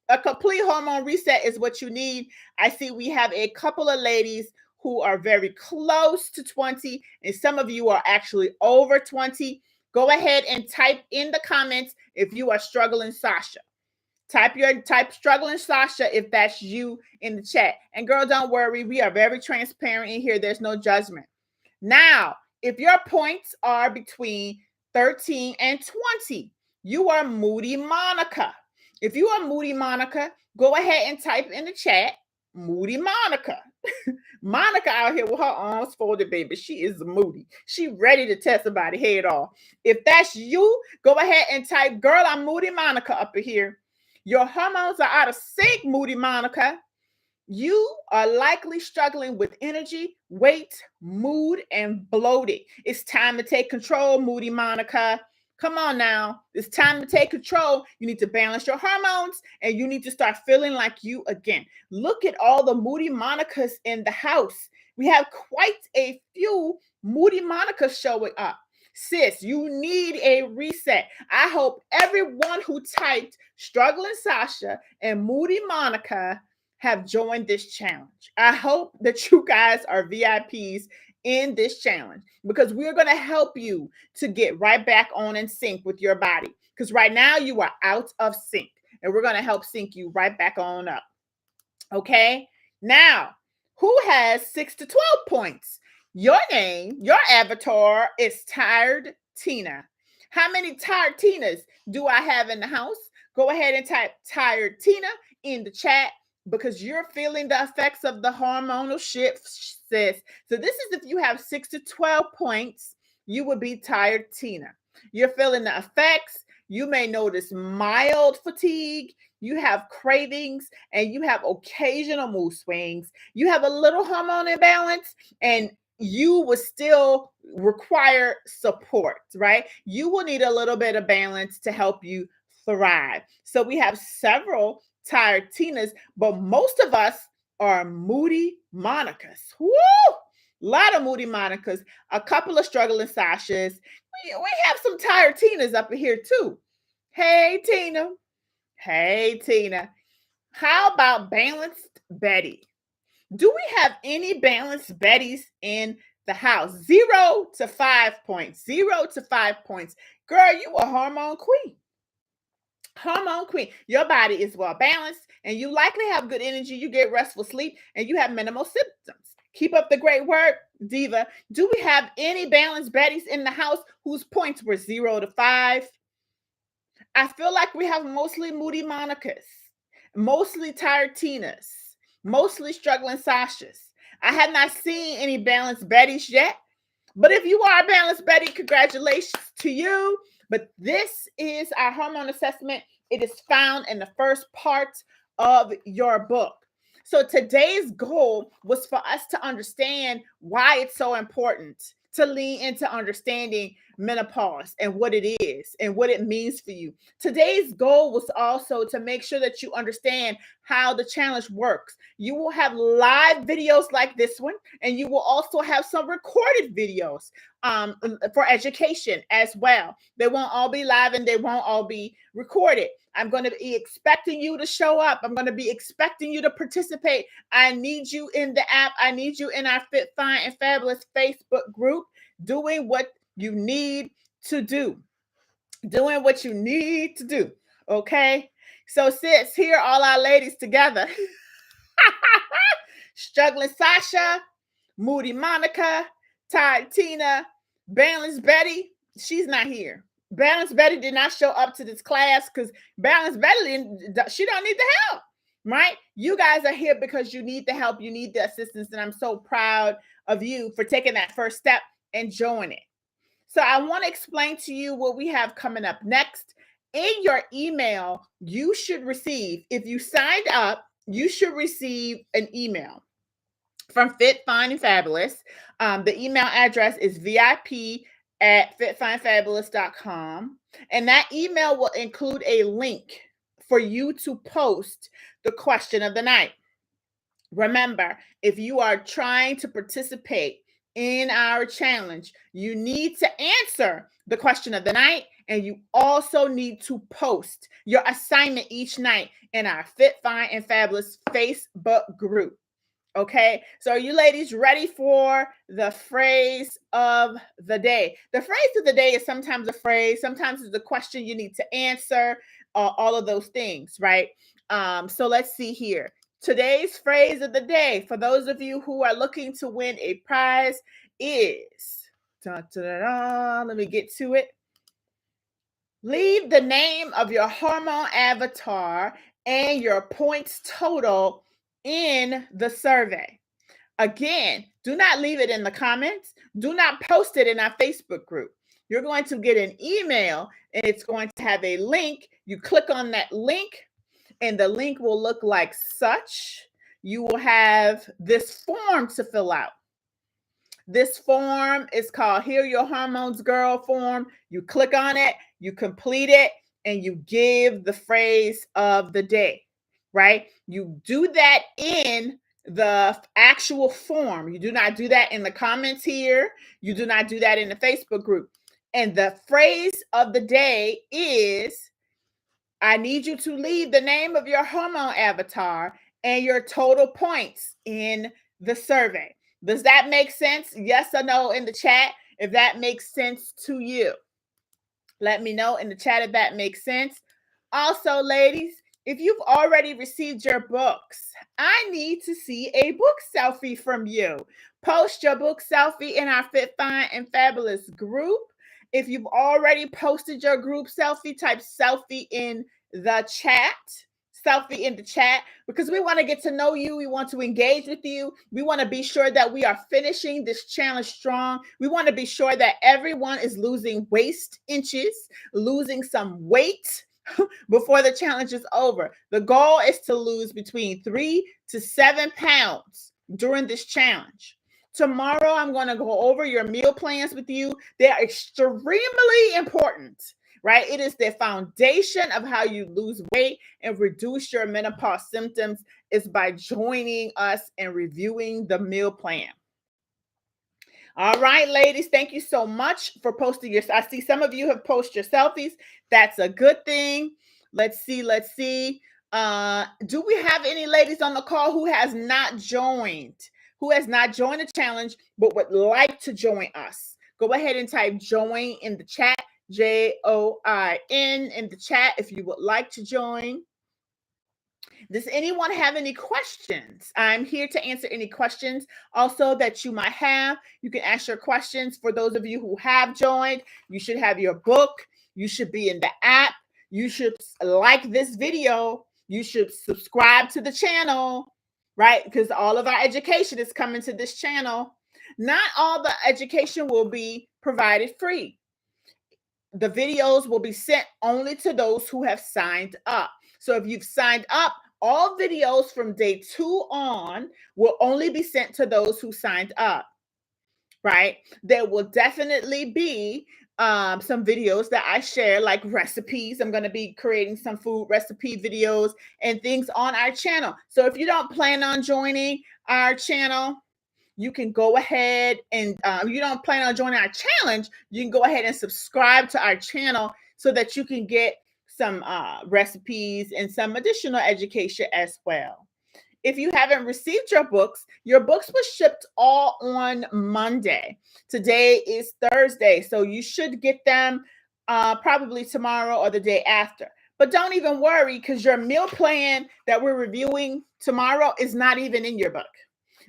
A complete hormone reset is what you need. I see we have a couple of ladies who are very close to 20, and some of you are actually over 20. Go ahead and type in the comments if you are struggling, Sasha. Type struggling Sasha if that's you in the chat. And girl, don't worry. We are very transparent in here. There's no judgment. Now, If your points are between 13 and 20, you are Moody Monica. If you are Moody Monica, go ahead and type in the chat, Moody Monica. Monica out here with her arms folded, baby. She is moody. She ready to test somebody head off. If that's you, go ahead and type, girl, I'm Moody Monica up here. Your hormones are out of sync, Moody Monica. You are likely struggling with energy, weight, mood, and bloating. It's time to take control, Moody Monica. Come on now. It's time to take control. You need to balance your hormones and you need to start feeling like you again. Look at all the Moody Monicas in the house. We have quite a few Moody Monicas showing up. Sis, you need a reset. I hope everyone who typed Struggling Sasha and Moody Monica have joined this challenge. I hope that you guys are VIPs in this challenge because we're going to help you to get right back on in sync with your body. Because right now you are out of sync and we're going to help sync you right back on up. Okay. Now, who has 6 to 12 points? Your name, your avatar is Tired Tina. How many Tired Tinas do I have in the house? Go ahead and type Tired Tina in the chat because you're feeling the effects of the hormonal shift, sis. So this is if you have 6 to 12 points, you would be Tired Tina. You're feeling the effects. You may notice mild fatigue. You have cravings and you have occasional mood swings. You have a little hormone imbalance and you will still require support, right? You will need a little bit of balance to help you thrive. So we have several Tired Tinas, but most of us are Moody Monicas. Woo! A lot of Moody Monicas, a couple of Struggling Sashas. We have some Tired Tinas up here too. Hey, Tina. Hey, Tina. How about Balanced Betty? Do we have any Balanced Betties in the house? 0 to 5 points. 0 to 5 points. Girl, you a hormone queen. Hormone queen. Your body is well balanced and you likely have good energy. You get restful sleep and you have minimal symptoms. Keep up the great work, Diva. Do we have any Balanced Betties in the house whose points were 0 to 5? I feel like we have mostly Moody Monicas, mostly Tired Tinas, mostly Struggling Sashas. I have not seen any Balanced Betties yet, but if you are a Balanced Betty, congratulations to you. But this is our hormone assessment. It is found in the first part of your book. So today's goal was for us to understand why it's so important to lean into understanding menopause and what it is and what it means for you. Today's goal was also to make sure that you understand how the challenge works. You will have live videos like this one, and you will also have some recorded videos for education as well. They won't all be live and they won't all be recorded. I'm going to be expecting you to show up. I'm going to be expecting you to participate. I need you in the app. I need you in our Fit, Fine, and Fabulous Facebook group doing what you need to do. Doing what you need to do. Okay? So sis, here all our ladies together. Struggling Sasha, Moody Monica, Tired Tina, Balanced Betty. She's not here. Balanced Betty did not show up to this class because Balanced Betty, she don't need the help, right? You guys are here because you need the help. You need the assistance. And I'm so proud of you for taking that first step and joining. So I want to explain to you what we have coming up next. In your email, you should receive, if you signed up, you should receive an email from Fit, Fine, and Fabulous. The email address is VIP@fitfinefabulous.com. And that email will include a link for you to post the question of the night. Remember, if you are trying to participate in our challenge, you need to answer the question of the night, and you also need to post your assignment each night in our Fit, Fine, and Fabulous Facebook group. Okay, so are you ladies ready for the phrase of the day? The phrase of the day is sometimes a phrase, sometimes it's a question you need to answer, all of those things, right? So let's see here. Today's phrase of the day, for those of you who are looking to win a prize, is Let me get to it. Leave the name of your hormone avatar and your points total in the survey. Again, do not leave it in the comments. Do not post it in our Facebook group. You're going to get an email and it's going to have a link. You click on that link and the link will look like such. You will have this form to fill out. This form is called Hear Your Hormones Girl form. You click on it, you complete it, and you give the phrase of the day, right? You do that in the actual form. You do not do that in the comments here. You do not do that in the Facebook group. And the phrase of the day is, I need you to leave the name of your hormone avatar and your total points in the survey. Does that make sense? Yes or no in the chat if that makes sense to you. Let me know in the chat if that makes sense. Also, ladies, if you've already received your books, I need to see a book selfie from you. Post your book selfie in our Fit, Fine, and Fabulous group. If you've already posted your group selfie, type selfie in the chat. Selfie in the chat, because we want to get to know you. We want to engage with you. We want to be sure that we are finishing this challenge strong. We want to be sure that everyone is losing waist inches, losing some weight before the challenge is over. The goal is to lose between 3 to 7 pounds during this challenge. Tomorrow, I'm going to go over your meal plans with you. They are extremely important, right? It is the foundation of how you lose weight and reduce your menopause symptoms is by joining us and reviewing the meal plan. All right, ladies, thank you so much for posting your, I see some of you have posted your selfies. That's a good thing. Let's see. Do we have any ladies on the call who has not joined the challenge, but would like to join us? Go ahead and type join in the chat, JOIN in the chat if you would like to join. Does anyone have any questions? I'm here to answer any questions also that you might have. You can ask your questions. For those of you who have joined, you should have your book. You should be in the app. You should like this video. You should subscribe to the channel, right? Because all of our education is coming to this channel. Not all the education will be provided free. The videos will be sent only to those who have signed up. So if you've signed up, all videos from day 2 on will only be sent to those who signed up, right? There will definitely be some videos that I share, like recipes. I'm going to be creating some food recipe videos and things on our channel. So if you don't plan on joining our channel, you can go ahead and you don't plan on joining our challenge, you can go ahead and subscribe to our channel so that you can get some recipes and some additional education as well. If you haven't received your books were shipped all on Monday. Today is Thursday, so you should get them probably tomorrow or the day after. But don't even worry, because your meal plan that we're reviewing tomorrow is not even in your book.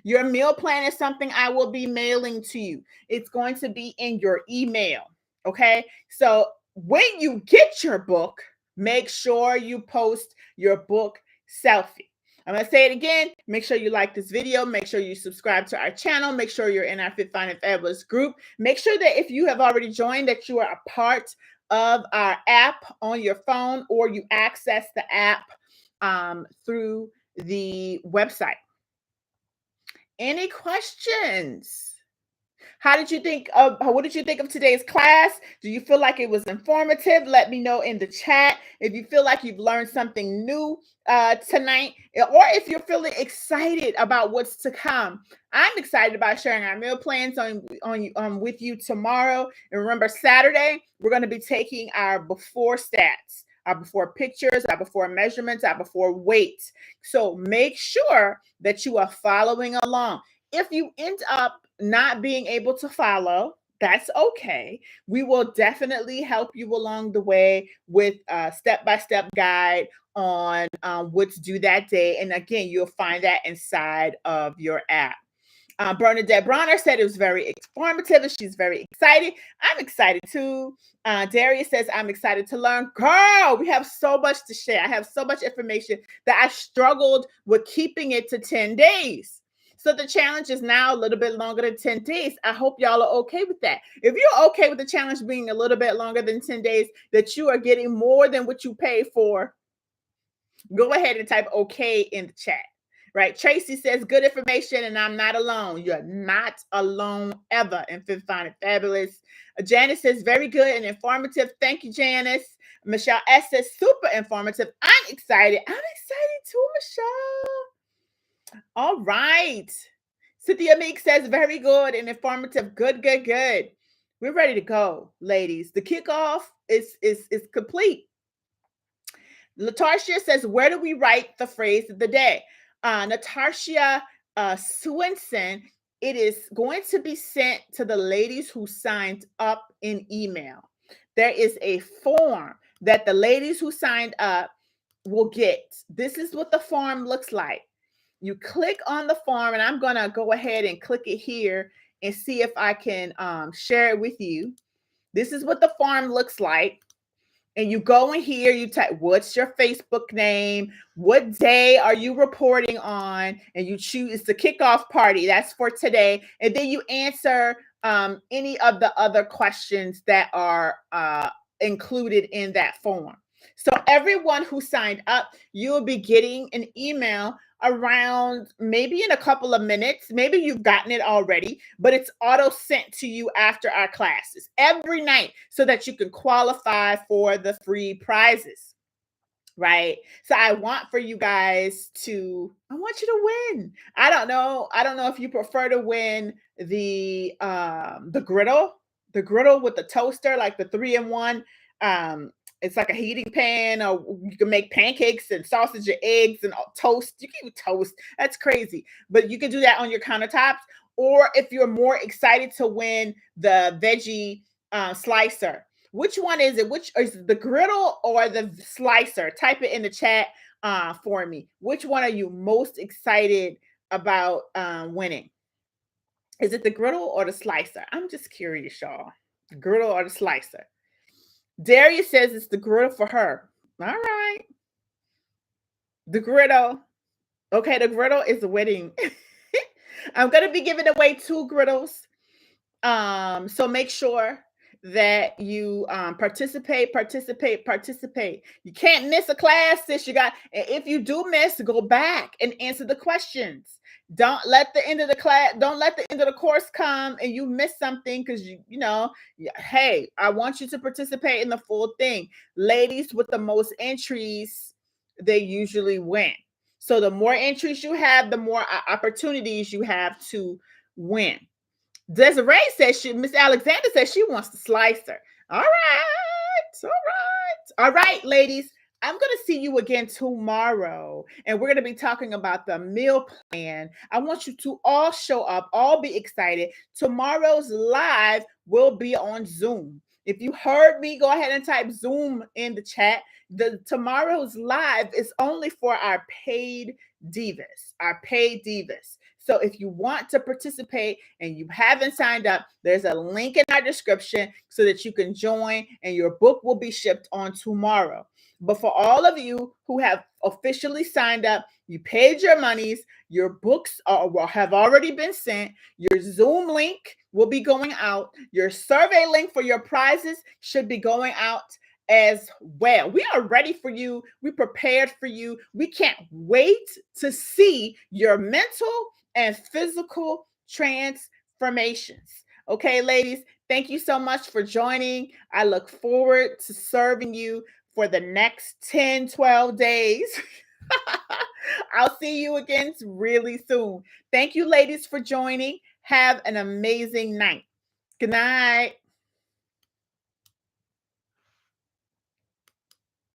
Your meal plan is something I will be mailing to you. It's going to be in your email, okay? So when you get your book, make sure you post your book selfie. I'm going to say it again. Make sure you like this video. Make sure you subscribe to our channel. Make sure you're in our Fit, Fine, and Fabulous group. Make sure that if you have already joined, that you are a part of our app on your phone, or you access the app through the website. Any questions? What did you think of today's class? Do you feel like it was informative? Let me know in the chat if you feel like you've learned something new tonight, or if you're feeling excited about what's to come. I'm excited about sharing our meal plans with you tomorrow. And remember, Saturday, we're going to be taking our before stats, our before pictures, our before measurements, our before weight. So make sure that you are following along. If you end up not being able to follow, that's okay. We will definitely help you along the way with a step-by-step guide on what to do that day. And again, you'll find that inside of your app. Bernadette Bronner said it was very informative and she's very excited. I'm excited too. Darius says, I'm excited to learn. Girl, we have so much to share. I have so much information that I struggled with keeping it to 10 days. So the challenge is now a little bit longer than 10 days. I hope y'all are okay with that. If you're okay with the challenge being a little bit longer than 10 days, that you are getting more than what you pay for, go ahead and type okay in the chat. Right. Tracy says, good information and I'm not alone. You're not alone ever in Fit Fine and Fabulous. Janice says, very good and informative. Thank you, Janice. Michelle S says, super informative. I'm excited. I'm excited too, Michelle. All right. Cynthia Meek says, very good and informative. Good, good, good. We're ready to go, ladies. The kickoff is complete. Latasha says, where do we write the phrase of the day? Natasha Swinson, it is going to be sent to the ladies who signed up in email. There is a form that the ladies who signed up will get. This is what the form looks like. You click on the form, and I'm going to go ahead and click it here and see if I can share it with you. This is what the form looks like. And you go in here, you type, what's your Facebook name? What day are you reporting on? And you choose, it's the kickoff party. That's for today. And then you answer any of the other questions that are included in that form. So everyone who signed up, you'll be getting an email around maybe in a couple of minutes. Maybe you've gotten it already, but it's auto sent to you after our classes every night so that you can qualify for the free prizes. Right. So I want for you guys I want you to win. I don't know if you prefer to win the griddle with the toaster, like the 3-in-1. It's like a heating pan, or you can make pancakes and sausage and eggs and toast. You can toast. That's crazy. But you can do that on your countertops. Or if you're more excited to win the veggie slicer. Which one is it? Which is the griddle or the slicer? Type it in the chat for me. Which one are you most excited about winning? Is it the griddle or the slicer? I'm just curious, y'all. The griddle or the slicer? Darius says it's the griddle for her. All right. The griddle. Okay, the griddle is winning. I'm going to be giving away 2 griddles. So make sure that you participate. You can't miss a class, sis. If you do miss, go back and answer the questions. Don't let the end of the course come and you miss something because hey, I want you to participate in the full thing. Ladies with the most entries, they usually win. So the more entries you have, the more opportunities you have to win. Desiree says Miss Alexander says she wants the slicer. All right, ladies. I'm going to see you again tomorrow, and we're going to be talking about the meal plan. I want you to all show up, all be excited. Tomorrow's live will be on Zoom. If you heard me, go ahead and type Zoom in the chat. Tomorrow's live is only for our paid divas. So if you want to participate and you haven't signed up, there's a link in our description so that you can join, and your book will be shipped on tomorrow. But for all of you who have officially signed up, you paid your monies, your books have already been sent, your Zoom link will be going out, your survey link for your prizes should be going out as well. We are ready for you. We prepared for you. We can't wait to see your mental and physical transformations. Okay, ladies, thank you so much for joining. I look forward to serving you for the next 10, 12 days. I'll see you again really soon. Thank you, ladies, for joining. Have an amazing night. Good night.